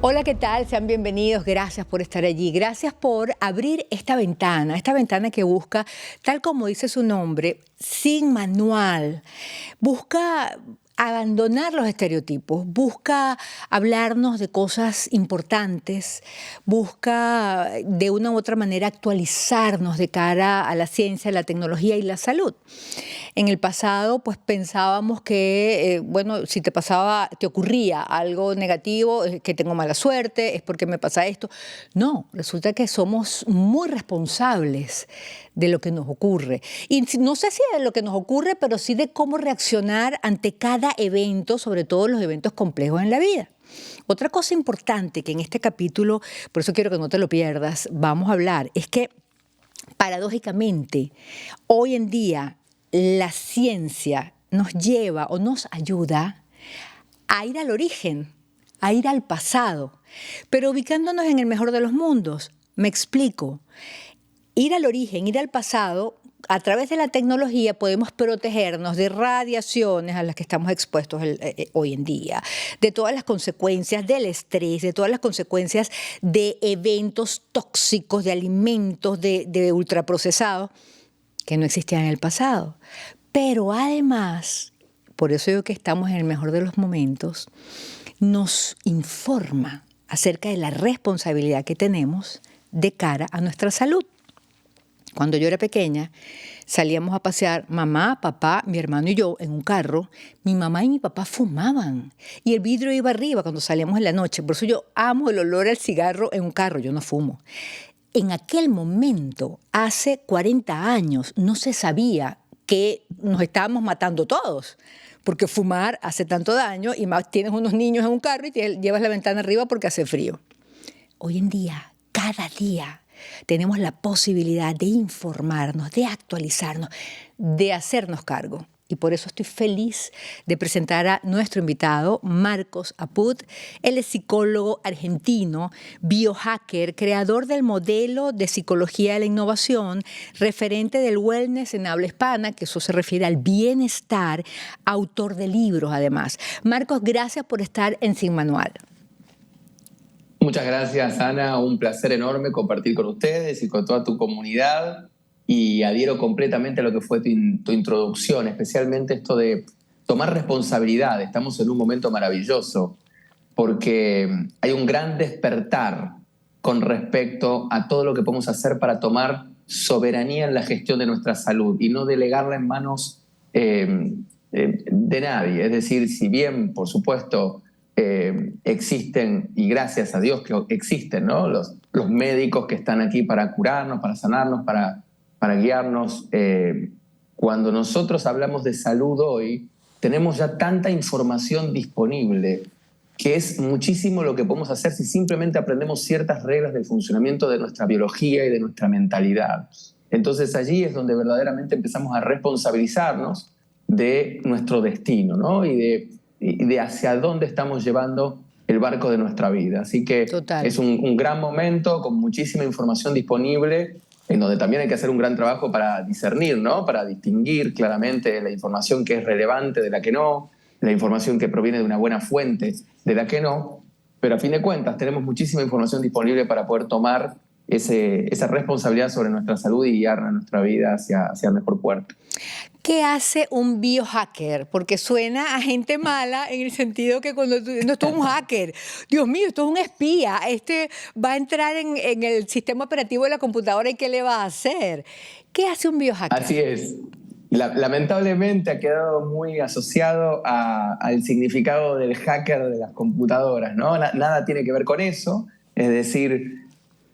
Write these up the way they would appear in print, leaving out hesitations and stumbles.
Hola, ¿qué tal? Sean bienvenidos. Gracias por estar allí. Gracias por abrir esta ventana que busca, tal como dice su nombre, sin manual. Busca abandonar los estereotipos, busca hablarnos de cosas importantes, busca de una u otra manera actualizarnos de cara a la ciencia, la tecnología y la salud. En el pasado, pues pensábamos que, si te ocurría algo negativo, es que tengo mala suerte, es porque me pasa esto. No, resulta que somos muy responsables de lo que nos ocurre. Y no sé si de lo que nos ocurre, pero sí de cómo reaccionar ante cada evento, sobre todo los eventos complejos en la vida. Otra cosa importante que en este capítulo, por eso quiero que no te lo pierdas, vamos a hablar, es que paradójicamente, hoy en día, la ciencia nos lleva o nos ayuda a ir al origen, a ir al pasado, pero ubicándonos en el mejor de los mundos. Me explico. Ir al origen, ir al pasado, a través de la tecnología podemos protegernos de radiaciones a las que estamos expuestos hoy en día, de todas las consecuencias del estrés, de todas las consecuencias de eventos tóxicos, de alimentos, de ultraprocesados que no existían en el pasado. Pero además, por eso digo que estamos en el mejor de los momentos, nos informa acerca de la responsabilidad que tenemos de cara a nuestra salud. Cuando yo era pequeña, salíamos a pasear mamá, papá, mi hermano y yo en un carro. Mi mamá y mi papá fumaban y el vidrio iba arriba cuando salíamos en la noche. Por eso yo amo el olor al cigarro en un carro, yo no fumo. En aquel momento, hace 40 años, no se sabía que nos estábamos matando todos, porque fumar hace tanto daño y más tienes unos niños en un carro y llevas la ventana arriba porque hace frío. Hoy en día, cada día, tenemos la posibilidad de informarnos, de actualizarnos, de hacernos cargo. Y por eso estoy feliz de presentar a nuestro invitado, Marcos Apud. Él es psicólogo argentino, biohacker, creador del modelo de psicología de la innovación, referente del wellness en habla hispana, que eso se refiere al bienestar, autor de libros además. Marcos, gracias por estar en Sin Manual. Muchas gracias, Ana. Un placer enorme compartir con ustedes y con toda tu comunidad. Y adhiero completamente a lo que fue tu introducción, especialmente esto de tomar responsabilidad. Estamos en un momento maravilloso porque hay un gran despertar con respecto a todo lo que podemos hacer para tomar soberanía en la gestión de nuestra salud y no delegarla en manos de nadie. Es decir, si bien, por supuesto, existen, y gracias a Dios que existen, ¿no? Los médicos que están aquí para curarnos, para sanarnos, para guiarnos. Cuando nosotros hablamos de salud hoy, tenemos ya tanta información disponible que es muchísimo lo que podemos hacer si simplemente aprendemos ciertas reglas del funcionamiento de nuestra biología y de nuestra mentalidad. Entonces allí es donde verdaderamente empezamos a responsabilizarnos de nuestro destino, ¿no? Y de hacia dónde estamos llevando el barco de nuestra vida. Así que Total. Es un gran momento con muchísima información disponible, en donde también hay que hacer un gran trabajo para discernir, ¿no? Para distinguir claramente la información que es relevante de la que no, la información que proviene de una buena fuente de la que no, pero a fin de cuentas tenemos muchísima información disponible para poder tomar esa responsabilidad sobre nuestra salud y guiar a nuestra vida hacia el mejor puerto. ¿Qué hace un biohacker? Porque suena a gente mala en el sentido que cuando no, esto es un hacker, Dios mío, esto es un espía, va a entrar en el sistema operativo de la computadora y ¿qué le va a hacer? ¿Qué hace un biohacker? Así es. Lamentablemente ha quedado muy asociado al significado del hacker de las computadoras, ¿no? Nada tiene que ver con eso, es decir,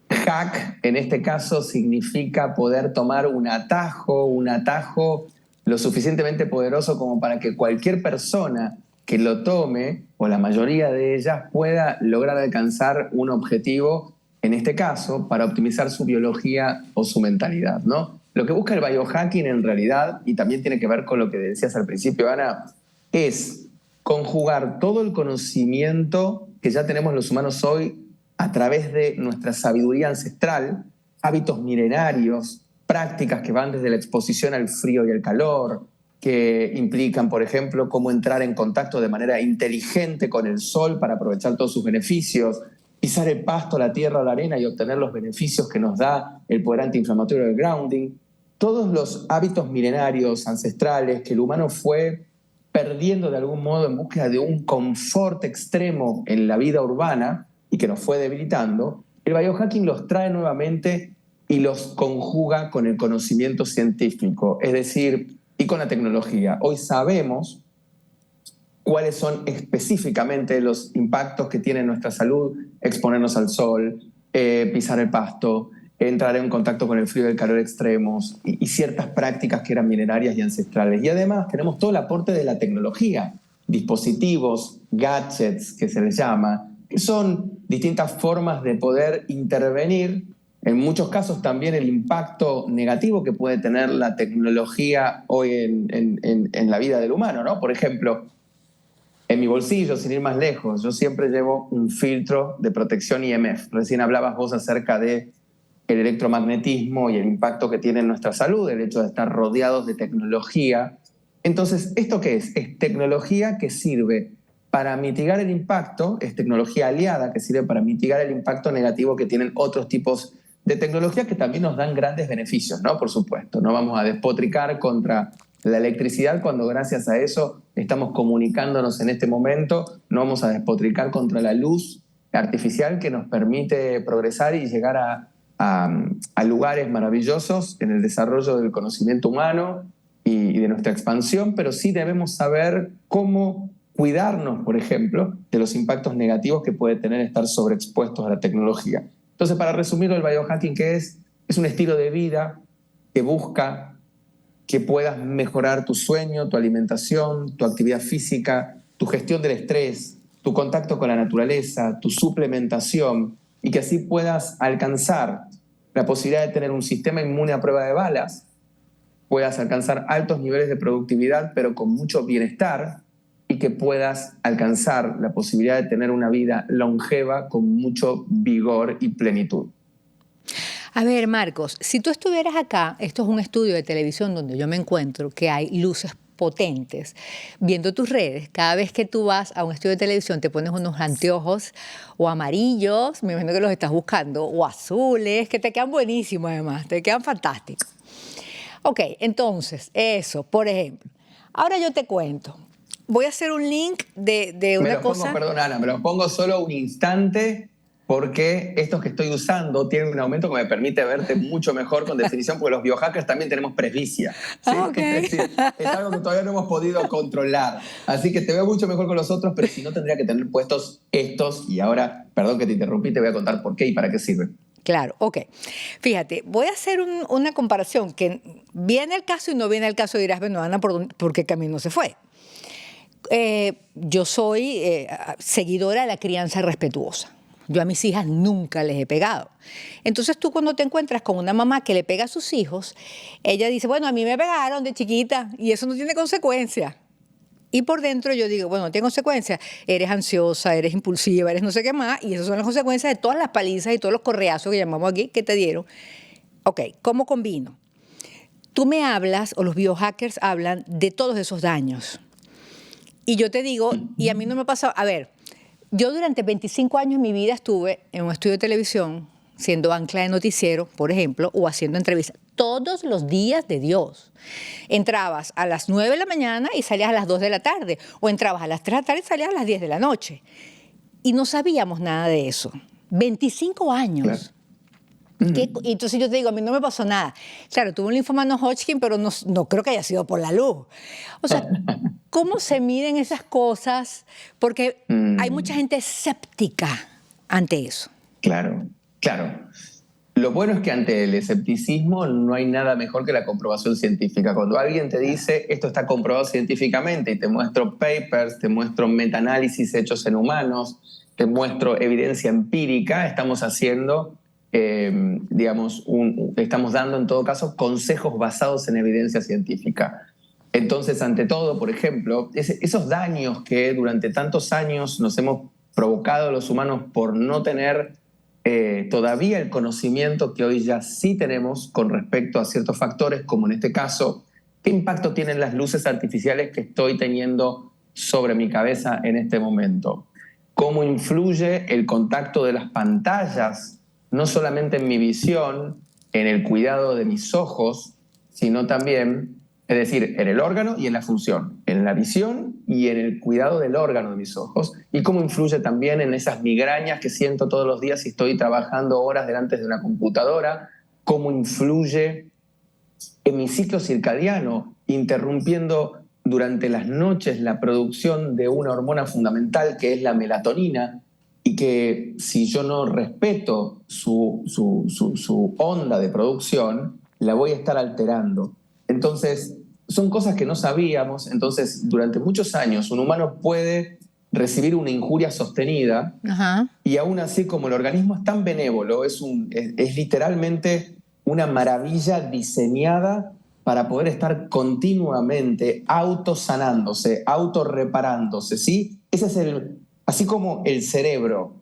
hack en este caso significa poder tomar un atajo lo suficientemente poderoso como para que cualquier persona que lo tome, o la mayoría de ellas, pueda lograr alcanzar un objetivo, en este caso, para optimizar su biología o su mentalidad, ¿no? Lo que busca el biohacking en realidad, y también tiene que ver con lo que decías al principio, Ana, es conjugar todo el conocimiento que ya tenemos los humanos hoy a través de nuestra sabiduría ancestral, hábitos milenarios, prácticas que van desde la exposición al frío y al calor, que implican, por ejemplo, cómo entrar en contacto de manera inteligente con el sol para aprovechar todos sus beneficios, pisar el pasto, la tierra o la arena y obtener los beneficios que nos da el poder antiinflamatorio del grounding. Todos los hábitos milenarios, ancestrales, que el humano fue perdiendo de algún modo en búsqueda de un confort extremo en la vida urbana y que nos fue debilitando, el biohacking los trae nuevamente y los conjuga con el conocimiento científico, es decir, y con la tecnología. Hoy sabemos cuáles son específicamente los impactos que tiene en nuestra salud exponernos al sol, pisar el pasto, entrar en contacto con el frío y el calor extremos y ciertas prácticas que eran milenarias y ancestrales. Y además tenemos todo el aporte de la tecnología, dispositivos, gadgets que se les llama, que son distintas formas de poder intervenir. En muchos casos también el impacto negativo que puede tener la tecnología hoy en la vida del humano, ¿no? Por ejemplo, en mi bolsillo, sin ir más lejos, yo siempre llevo un filtro de protección IMF. Recién hablabas vos acerca de el electromagnetismo y el impacto que tiene en nuestra salud, el hecho de estar rodeados de tecnología. Entonces, ¿esto qué es? Es tecnología que sirve para mitigar el impacto, es tecnología aliada que sirve para mitigar el impacto negativo que tienen otros tipos de tecnología que también nos dan grandes beneficios, ¿no? Por supuesto, no vamos a despotricar contra la electricidad cuando gracias a eso estamos comunicándonos en este momento, no vamos a despotricar contra la luz artificial que nos permite progresar y llegar a lugares maravillosos en el desarrollo del conocimiento humano y de nuestra expansión, pero sí debemos saber cómo cuidarnos, por ejemplo, de los impactos negativos que puede tener estar sobreexpuestos a la tecnología. Entonces, para resumirlo, el biohacking, ¿qué es? Es un estilo de vida que busca que puedas mejorar tu sueño, tu alimentación, tu actividad física, tu gestión del estrés, tu contacto con la naturaleza, tu suplementación, y que así puedas alcanzar la posibilidad de tener un sistema inmune a prueba de balas, puedas alcanzar altos niveles de productividad, pero con mucho bienestar, y que puedas alcanzar la posibilidad de tener una vida longeva con mucho vigor y plenitud. A ver, Marcos, si tú estuvieras acá, esto es un estudio de televisión donde yo me encuentro, que hay luces potentes. Viendo tus redes, cada vez que tú vas a un estudio de televisión te pones unos anteojos o amarillos, me imagino que los estás buscando, o azules, que te quedan buenísimos además, te quedan fantásticos. Ok, entonces, eso, por ejemplo. Ahora yo te cuento. Voy a hacer un link de una cosa... Perdón, Ana, me los pongo solo un instante porque estos que estoy usando tienen un aumento que me permite verte mucho mejor con definición, porque los biohackers también tenemos presbicia, ¿sí? Okay. Es decir, es algo que todavía no hemos podido controlar. Así que te veo mucho mejor con los otros, pero si no tendría que tener puestos estos. Y ahora, perdón que te interrumpí, te voy a contar por qué y para qué sirven. Claro, ok. Fíjate, voy a hacer una comparación que viene el caso y no viene el caso, dirás, bueno, Ana, ¿por qué camino se fue? Yo soy seguidora de la crianza respetuosa. Yo a mis hijas nunca les he pegado. Entonces tú cuando te encuentras con una mamá que le pega a sus hijos, ella dice, bueno, a mí me pegaron de chiquita y eso no tiene consecuencias. Y por dentro yo digo, bueno, no tiene consecuencias. Eres ansiosa, eres impulsiva, eres no sé qué más, y esas son las consecuencias de todas las palizas y todos los correazos que llamamos aquí que te dieron. Ok, ¿cómo combino? Tú me hablas, o los biohackers hablan de todos esos daños. Y yo te digo, y a mí no me ha pasado, a ver, yo durante 25 años de mi vida estuve en un estudio de televisión, siendo ancla de noticiero, por ejemplo, o haciendo entrevistas, todos los días de Dios. Entrabas a las 9 de la mañana y salías a las 2 de la tarde, o entrabas a las 3 de la tarde y salías a las 10 de la noche. Y no sabíamos nada de eso. 25 años. Claro. Y entonces yo te digo, a mí no me pasó nada. Claro, tuve un linfoma no Hodgkin, pero no creo que haya sido por la luz. O sea, ¿cómo se miden esas cosas? Porque hay mucha gente escéptica ante eso. Claro, claro. Lo bueno es que ante el escepticismo no hay nada mejor que la comprobación científica. Cuando alguien te dice, esto está comprobado científicamente, y te muestro papers, te muestro metaanálisis hechos en humanos, te muestro evidencia empírica, estamos haciendo... estamos dando en todo caso consejos basados en evidencia científica. Entonces, ante todo, por ejemplo, esos daños que durante tantos años nos hemos provocado los humanos por no tener todavía el conocimiento que hoy ya sí tenemos con respecto a ciertos factores, como en este caso ¿Qué impacto tienen las luces artificiales que estoy teniendo sobre mi cabeza en este momento? ¿Cómo influye el contacto de las pantallas, no solamente en mi visión, en el cuidado de mis ojos, sino también, es decir, en el órgano y en la función, en la visión y en el cuidado del órgano de mis ojos? ¿Y cómo influye también en esas migrañas que siento todos los días si estoy trabajando horas delante de una computadora? ¿Cómo influye en mi ciclo circadiano, interrumpiendo durante las noches la producción de una hormona fundamental que es la melatonina, y que si yo no respeto su onda de producción, la voy a estar alterando? Entonces, son cosas que no sabíamos. Entonces, durante muchos años, un humano puede recibir una injuria sostenida. Ajá. Y aún así, como el organismo es tan benévolo, es literalmente una maravilla diseñada para poder estar continuamente autosanándose, autorreparándose, ¿sí? Ese es así como el cerebro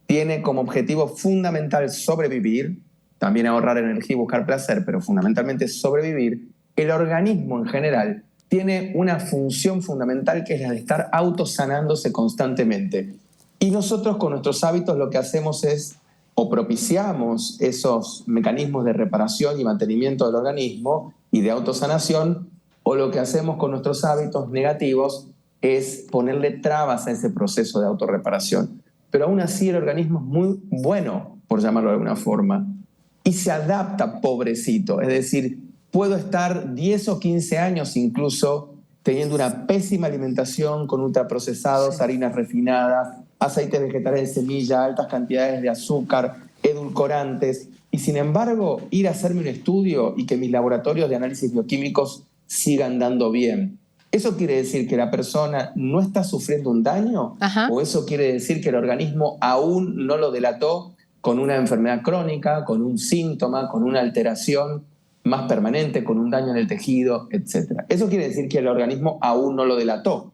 tiene como objetivo fundamental sobrevivir, también ahorrar energía y buscar placer, pero fundamentalmente sobrevivir, el organismo en general tiene una función fundamental que es la de estar autosanándose constantemente. Y nosotros con nuestros hábitos lo que hacemos es, o propiciamos esos mecanismos de reparación y mantenimiento del organismo y de autosanación, o lo que hacemos con nuestros hábitos negativos es ponerle trabas a ese proceso de autorreparación. Pero aún así el organismo es muy bueno, por llamarlo de alguna forma, y se adapta, pobrecito. Es decir, puedo estar 10 o 15 años incluso teniendo una pésima alimentación con ultraprocesados, sí, harinas refinadas, aceites vegetales de semilla, altas cantidades de azúcar, edulcorantes, y sin embargo ir a hacerme un estudio y que mis laboratorios de análisis bioquímicos sigan dando bien. ¿Eso quiere decir que la persona no está sufriendo un daño? Ajá. ¿O eso quiere decir que el organismo aún no lo delató con una enfermedad crónica, con un síntoma, con una alteración más permanente, con un daño en el tejido, etcétera? Eso quiere decir que el organismo aún no lo delató.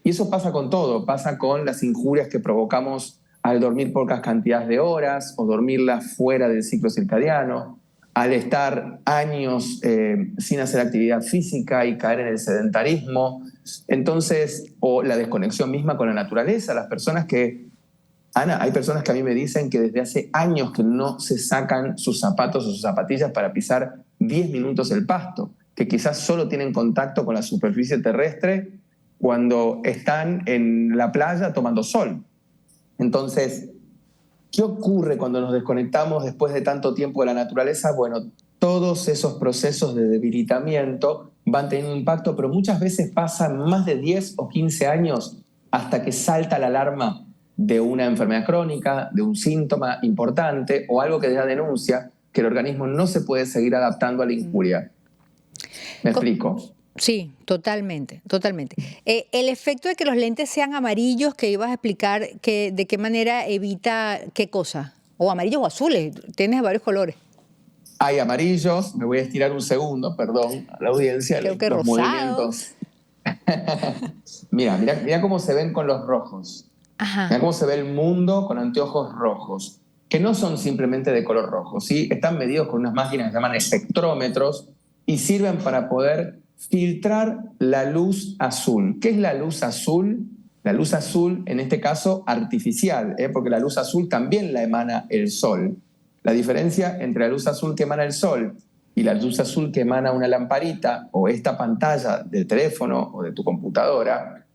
Y eso pasa con todo, pasa con las injurias que provocamos al dormir pocas cantidades de horas o dormirlas fuera del ciclo circadiano, al estar años sin hacer actividad física y caer en el sedentarismo. Entonces, o la desconexión misma con la naturaleza. Las personas que, Ana, hay personas que a mí me dicen que desde hace años que no se sacan sus zapatos o sus zapatillas para pisar 10 minutos el pasto, que quizás solo tienen contacto con la superficie terrestre cuando están en la playa tomando sol. Entonces, ¿qué ocurre cuando nos desconectamos después de tanto tiempo de la naturaleza? Bueno, todos esos procesos de debilitamiento van teniendo un impacto, pero muchas veces pasan más de 10 o 15 años hasta que salta la alarma de una enfermedad crónica, de un síntoma importante o algo que ya denuncia que el organismo no se puede seguir adaptando a la injuria. ¿Me explico? Sí, totalmente, totalmente. El efecto de que los lentes sean amarillos, que ibas a explicar de qué manera evita qué cosa, o amarillos o azules, tienes varios colores. Hay amarillos, me voy a estirar un segundo, perdón, a la audiencia, creo que los rosados. Movimientos. Mira cómo se ven con los rojos. Ajá. Mira cómo se ve el mundo con anteojos rojos, que no son simplemente de color rojo, ¿sí? Están medidos con unas máquinas que se llaman espectrómetros y sirven para poder filtrar la luz azul. ¿Qué es la luz azul? La luz azul, en este caso, artificial, porque la luz azul también la emana el sol. La diferencia entre la luz azul que emana el sol y la luz azul que emana una lamparita o esta pantalla del teléfono o de tu computadora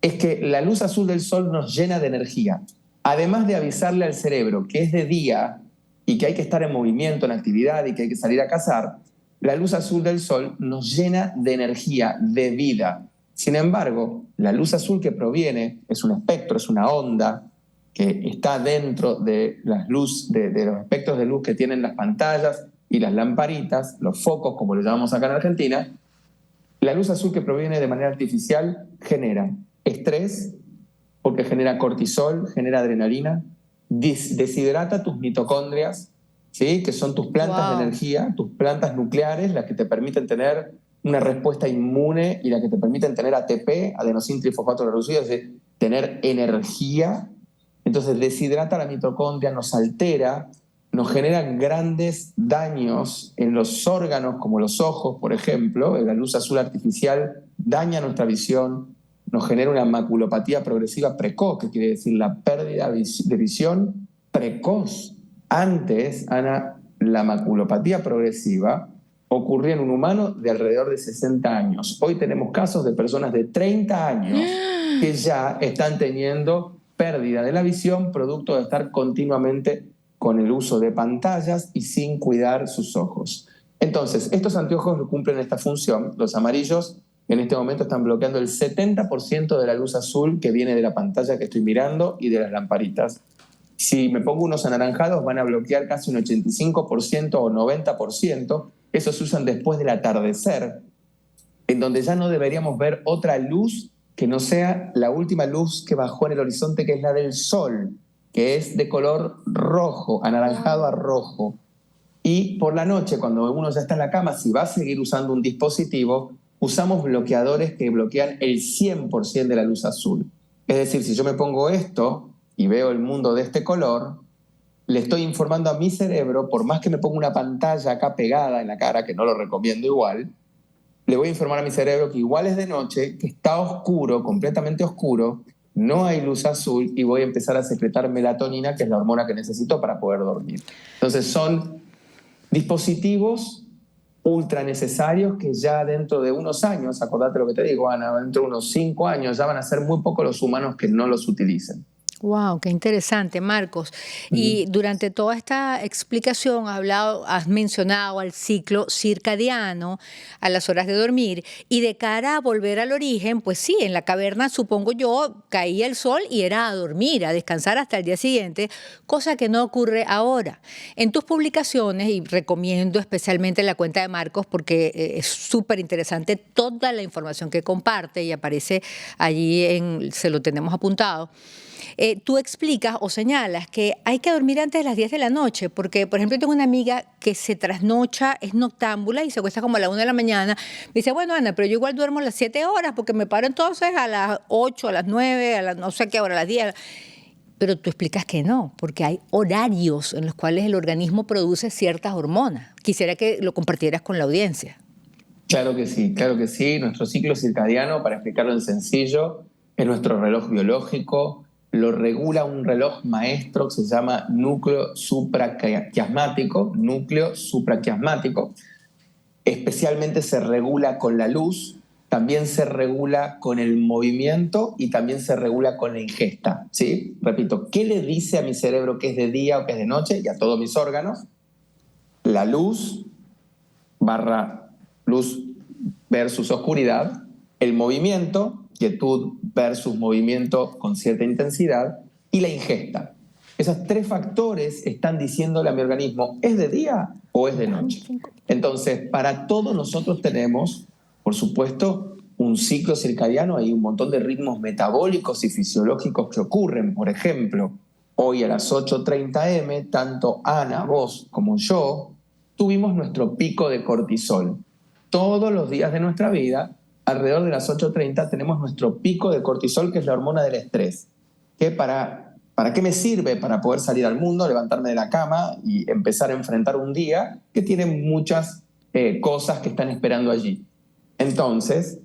es que la luz azul del sol nos llena de energía. Además de avisarle al cerebro que es de día y que hay que estar en movimiento, en actividad y que hay que salir a cazar, la luz azul del sol nos llena de energía, de vida. Sin embargo, la luz azul que proviene es un espectro, es una onda que está dentro de las de los espectros de luz que tienen las pantallas y las lamparitas, los focos, como lo llamamos acá en Argentina. La luz azul que proviene de manera artificial genera estrés, porque genera cortisol, genera adrenalina, deshidrata tus mitocondrias, ¿sí? Que son tus plantas de energía, tus plantas nucleares, las que te permiten tener una respuesta inmune y las que te permiten tener ATP, adenosín trifosfato reducido, es decir, tener energía. Entonces deshidrata la mitocondria, nos altera nos genera grandes daños en los órganos, como los ojos, por ejemplo. La luz azul artificial daña nuestra visión, nos genera una maculopatía progresiva precoz, que quiere decir la pérdida de visión precoz. Antes, Ana, la maculopatía progresiva ocurría en un humano de alrededor de 60 años. Hoy tenemos casos de personas de 30 años que ya están teniendo pérdida de la visión producto de estar continuamente con el uso de pantallas y sin cuidar sus ojos. Entonces, estos anteojos cumplen esta función. Los amarillos en este momento están bloqueando el 70% de la luz azul que viene de la pantalla que estoy mirando y de las lamparitas. Si me pongo unos anaranjados van a bloquear casi un 85% o 90%. Esos se usan después del atardecer, en donde ya no deberíamos ver otra luz que no sea la última luz que bajó en el horizonte, que es la del sol, que es de color rojo, anaranjado a rojo. Y por la noche, cuando uno ya está en la cama, si va a seguir usando un dispositivo, usamos bloqueadores que bloquean el 100% de la luz azul. Es decir, si yo me pongo esto y veo el mundo de este color, le estoy informando a mi cerebro, por más que me ponga una pantalla acá pegada en la cara, que no lo recomiendo igual, le voy a informar a mi cerebro que igual es de noche, que está oscuro, completamente oscuro, no hay luz azul y voy a empezar a secretar melatonina, que es la hormona que necesito para poder dormir. Entonces son dispositivos ultra necesarios que ya dentro de unos años, acordate lo que te digo, Ana, dentro de unos 5 años ya van a ser muy pocos los humanos que no los utilicen. Wow, qué interesante, Marcos. Y durante toda esta explicación has mencionado al ciclo circadiano, a las horas de dormir, y de cara a volver al origen, pues sí, en la caverna, supongo yo, caía el sol y era a dormir, a descansar hasta el día siguiente, cosa que no ocurre ahora. En tus publicaciones, y recomiendo especialmente la cuenta de Marcos porque es súper interesante toda la información que comparte y aparece allí, se lo tenemos apuntado. Tú explicas o señalas que hay que dormir antes de las 10 de la noche, porque, por ejemplo, tengo una amiga que se trasnocha, es noctámbula y se acuesta como a la 1 de la mañana. Me dice, bueno, Ana, pero yo igual duermo las 7 horas porque me paro entonces a las 8, a las 9, a las no sé qué hora, a las 10. Pero tú explicas que no, porque hay horarios en los cuales el organismo produce ciertas hormonas. Quisiera que lo compartieras con la audiencia. Claro que sí, claro que sí. Nuestro ciclo circadiano, para explicarlo en sencillo, es nuestro reloj biológico. Lo regula un reloj maestro que se llama núcleo supraquiasmático, Especialmente se regula con la luz, también se regula con el movimiento y también se regula con la ingesta, ¿sí? Repito, ¿qué le dice a mi cerebro que es de día o que es de noche y a todos mis órganos? La luz barra luz versus oscuridad, el movimiento, quietud versus movimiento con cierta intensidad, y la ingesta. Esos 3 factores están diciéndole a mi organismo, ¿es de día o es de noche? Entonces, para todos nosotros tenemos, por supuesto, un ciclo circadiano, hay un montón de ritmos metabólicos y fisiológicos que ocurren. Por ejemplo, hoy a las 8:30 am, tanto Ana, vos como yo, tuvimos nuestro pico de cortisol. Todos los días de nuestra vida, alrededor de las 8:30, tenemos nuestro pico de cortisol, que es la hormona del estrés. Que ¿Para qué me sirve? Para poder salir al mundo, levantarme de la cama y empezar a enfrentar un día que tiene muchas cosas que están esperando allí. Entonces,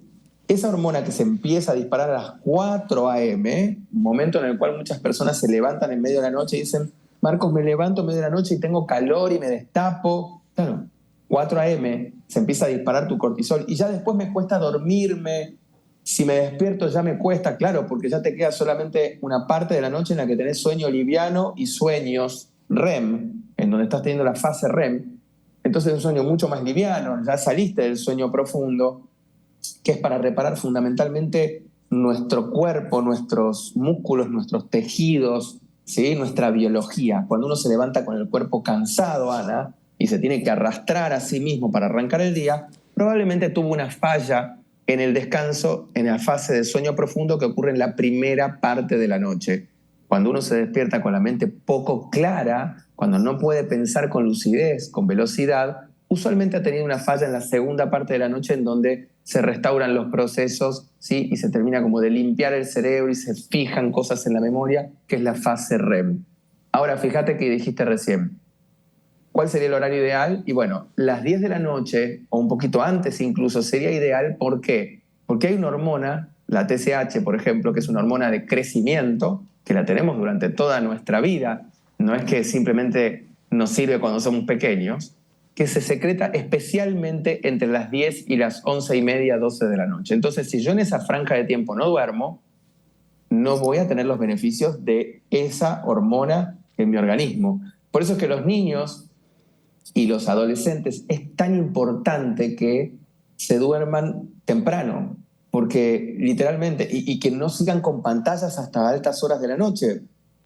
esa hormona que se empieza a disparar a las 4 a.m., un momento en el cual muchas personas se levantan en medio de la noche y dicen, Marcos, me levanto en medio de la noche y tengo calor y me destapo. Claro, 4 a.m. se empieza a disparar tu cortisol y ya después me cuesta dormirme. Si me despierto ya me cuesta, claro, porque ya te queda solamente una parte de la noche en la que tenés sueño liviano y sueños REM, en donde estás teniendo la fase REM. Entonces es un sueño mucho más liviano, ya saliste del sueño profundo, que es para reparar fundamentalmente nuestro cuerpo, nuestros músculos, nuestros tejidos, ¿sí? Nuestra biología. Cuando uno se levanta con el cuerpo cansado, Ana, y se tiene que arrastrar a sí mismo para arrancar el día, probablemente tuvo una falla en el descanso, en la fase de sueño profundo que ocurre en la primera parte de la noche. Cuando uno se despierta con la mente poco clara, cuando no puede pensar con lucidez, con velocidad, usualmente ha tenido una falla en la segunda parte de la noche en donde se restauran los procesos, ¿sí? Y se termina como de limpiar el cerebro y se fijan cosas en la memoria, que es la fase REM. Ahora, fíjate que dijiste recién, ¿cuál sería el horario ideal? Y bueno, las 10 de la noche, o un poquito antes incluso, sería ideal. ¿Por qué? Porque hay una hormona, la TSH, por ejemplo, que es una hormona de crecimiento, que la tenemos durante toda nuestra vida. No es que simplemente nos sirve cuando somos pequeños, que se secreta especialmente entre las 10 y las 11:30, 12 de la noche. Entonces, si yo en esa franja de tiempo no duermo, no voy a tener los beneficios de esa hormona en mi organismo. Por eso es que los niños y los adolescentes es tan importante que se duerman temprano, porque literalmente, y que no sigan con pantallas hasta altas horas de la noche,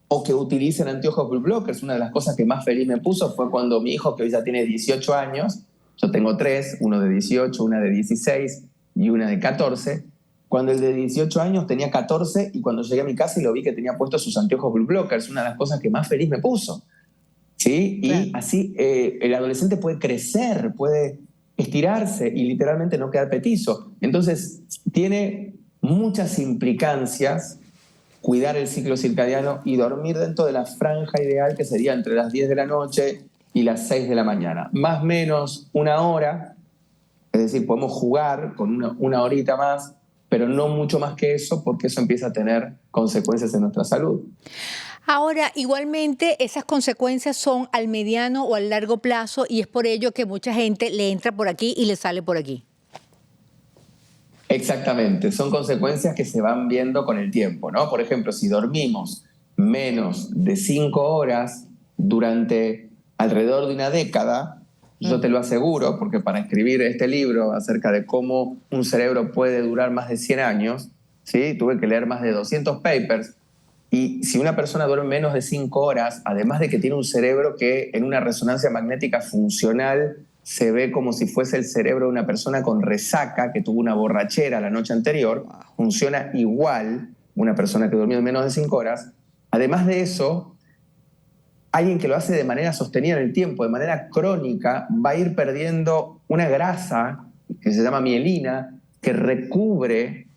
o que utilicen anteojos blue blockers. Una de las cosas que más feliz me puso fue cuando mi hijo, que hoy ya tiene 18 años, yo tengo 3, uno de 18, una de 16 y una de 14, cuando el de 18 años tenía 14, y cuando llegué a mi casa y lo vi que tenía puestos sus anteojos blue blockers, una de las cosas que más feliz me puso. ¿Sí? Claro. Y así el adolescente puede crecer, puede estirarse y literalmente no quedar petizo. Entonces, tiene muchas implicancias cuidar el ciclo circadiano y dormir dentro de la franja ideal, que sería entre las 10 de la noche y las 6 de la mañana. Más o menos una hora, es decir, podemos jugar con una horita más, pero no mucho más que eso, porque eso empieza a tener consecuencias en nuestra salud. Ahora, igualmente, esas consecuencias son al mediano o al largo plazo y es por ello que mucha gente le entra por aquí y le sale por aquí. Exactamente, son consecuencias que se van viendo con el tiempo, ¿no? Por ejemplo, si dormimos menos de 5 horas durante alrededor de una década, yo te lo aseguro, porque para escribir este libro acerca de cómo un cerebro puede durar más de 100 años, ¿sí? Tuve que leer más de 200 papers, y si una persona duerme menos de 5 horas, además de que tiene un cerebro que en una resonancia magnética funcional se ve como si fuese el cerebro de una persona con resaca, que tuvo una borrachera la noche anterior, funciona igual una persona que durmió menos de 5 horas. Además de eso, alguien que lo hace de manera sostenida en el tiempo, de manera crónica, va a ir perdiendo una grasa que se llama mielina, que recubre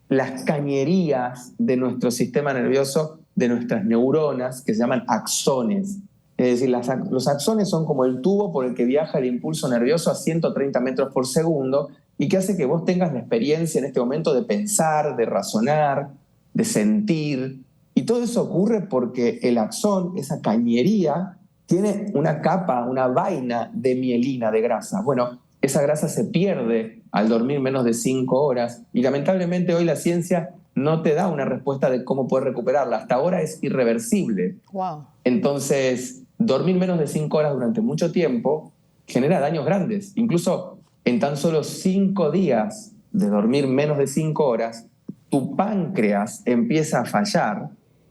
las cañerías de nuestro sistema nervioso, de nuestras neuronas, que se llaman axones. Es decir, los axones son como el tubo por el que viaja el impulso nervioso a 130 metros por segundo y que hace que vos tengas la experiencia en este momento de pensar, de razonar, de sentir. Y todo eso ocurre porque el axón, esa cañería, tiene una capa, una vaina de mielina, de grasa. Bueno, esa grasa se pierde al dormir menos de 5 horas y lamentablemente hoy la ciencia no te da una respuesta de cómo poder recuperarla. Hasta ahora es irreversible. Wow. Entonces, dormir menos de 5 horas durante mucho tiempo genera daños grandes. Incluso en tan solo 5 días de dormir menos de 5 horas, tu páncreas empieza a fallar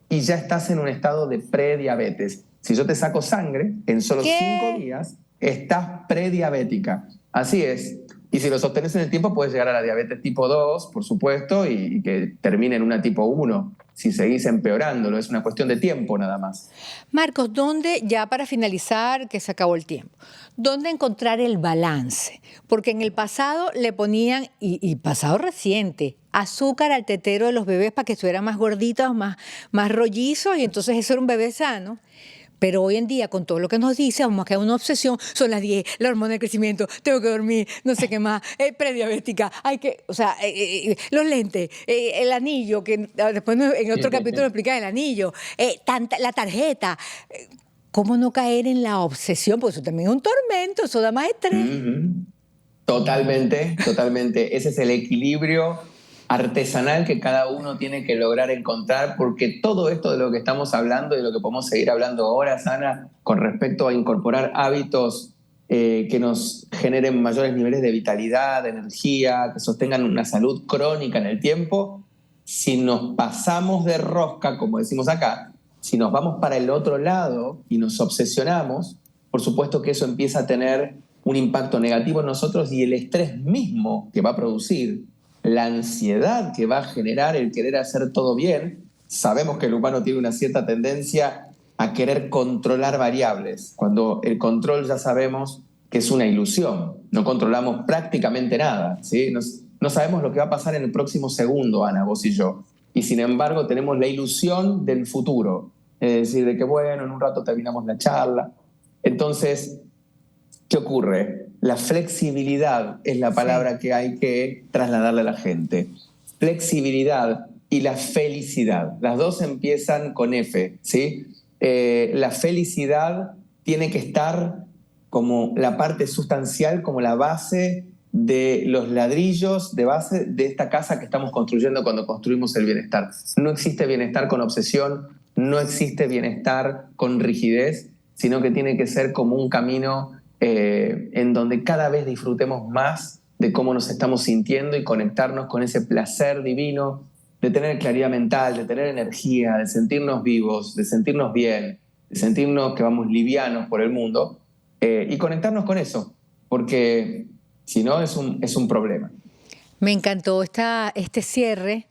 y ya estás en un estado de prediabetes. Si yo te saco sangre, en solo 5 días estás prediabética. Así es. Y si lo sostenes en el tiempo, puedes llegar a la diabetes tipo 2, por supuesto, y que termine en una tipo 1, si seguís empeorándolo. Es una cuestión de tiempo nada más. Marcos, ¿dónde, ya para finalizar, que se acabó el tiempo, dónde encontrar el balance? Porque en el pasado le ponían, y pasado reciente, azúcar al tetero de los bebés para que estuvieran más gorditos, más rollizos, y entonces eso era un bebé sano. Pero hoy en día, con todo lo que nos dice, vamos a quedar una obsesión. Son las 10, la hormona del crecimiento, tengo que dormir, no sé qué más, prediabética, hay que, o sea, los lentes, el anillo, que después en otro capítulo explica el anillo, la tarjeta. ¿Cómo no caer en la obsesión? Porque eso también es un tormento, eso da más estrés. Totalmente, totalmente. Ese es el equilibrio artesanal que cada uno tiene que lograr encontrar, porque todo esto de lo que estamos hablando y de lo que podemos seguir hablando ahora, Sana, con respecto a incorporar hábitos que nos generen mayores niveles de vitalidad, de energía, que sostengan una salud crónica en el tiempo, si nos pasamos de rosca, como decimos acá, si nos vamos para el otro lado y nos obsesionamos, por supuesto que eso empieza a tener un impacto negativo en nosotros, y el estrés mismo que va a producir, la ansiedad que va a generar el querer hacer todo bien. Sabemos que el humano tiene una cierta tendencia a querer controlar variables, cuando el control ya sabemos que es una ilusión. No controlamos prácticamente nada, ¿sí? No sabemos lo que va a pasar en el próximo segundo, Ana, vos y yo. Y sin embargo tenemos la ilusión del futuro, es decir, de que bueno, en un rato terminamos la charla. Entonces, ¿qué ocurre? La flexibilidad es la palabra que hay que trasladarle a la gente. Flexibilidad y la felicidad. Las dos empiezan con F, ¿sí? La felicidad tiene que estar como la parte sustancial, como la base de los ladrillos de base de esta casa que estamos construyendo cuando construimos el bienestar. No existe bienestar con obsesión, no existe bienestar con rigidez, sino que tiene que ser como un camino en donde cada vez disfrutemos más de cómo nos estamos sintiendo y conectarnos con ese placer divino de tener claridad mental, de tener energía, de sentirnos vivos, de sentirnos bien, de sentirnos que vamos livianos por el mundo y conectarnos con eso, porque si no es un problema. Me encantó este cierre.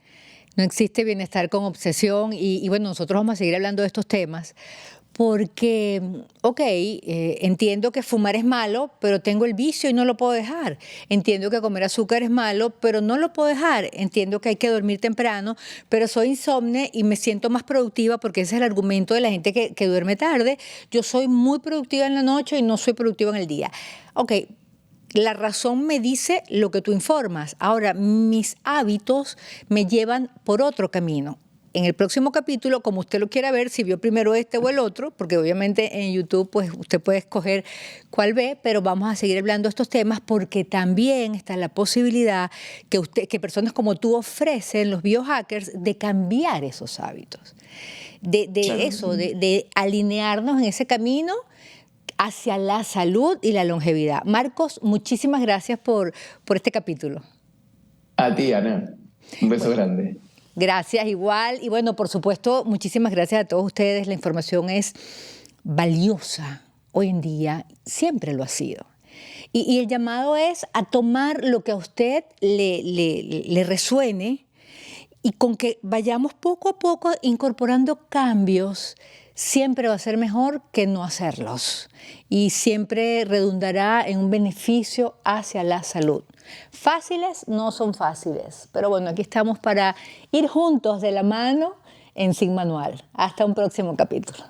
No existe bienestar con obsesión y bueno, nosotros vamos a seguir hablando de estos temas porque, entiendo que fumar es malo, pero tengo el vicio y no lo puedo dejar. Entiendo que comer azúcar es malo, pero no lo puedo dejar. Entiendo que hay que dormir temprano, pero soy insomne y me siento más productiva porque ese es el argumento de la gente que duerme tarde. Yo soy muy productiva en la noche y no soy productiva en el día. La razón me dice lo que tú informas. Ahora, mis hábitos me llevan por otro camino. En el próximo capítulo, como usted lo quiera ver, si vio primero este o el otro, porque obviamente en YouTube pues usted puede escoger cuál ve, pero vamos a seguir hablando de estos temas porque también está la posibilidad que personas como tú ofrecen, los biohackers, de cambiar esos hábitos, de alinearnos en ese camino hacia la salud y la longevidad. Marcos, muchísimas gracias por este capítulo. A ti, Ana. Un beso grande. Gracias, igual. Y bueno, por supuesto, muchísimas gracias a todos ustedes. La información es valiosa hoy en día, siempre lo ha sido. Y el llamado es a tomar lo que a usted le resuene y con que vayamos poco a poco incorporando cambios. Siempre va a ser mejor que no hacerlos y siempre redundará en un beneficio hacia la salud. Fáciles no son fáciles, pero bueno, aquí estamos para ir juntos de la mano en Sin Manual. Hasta un próximo capítulo.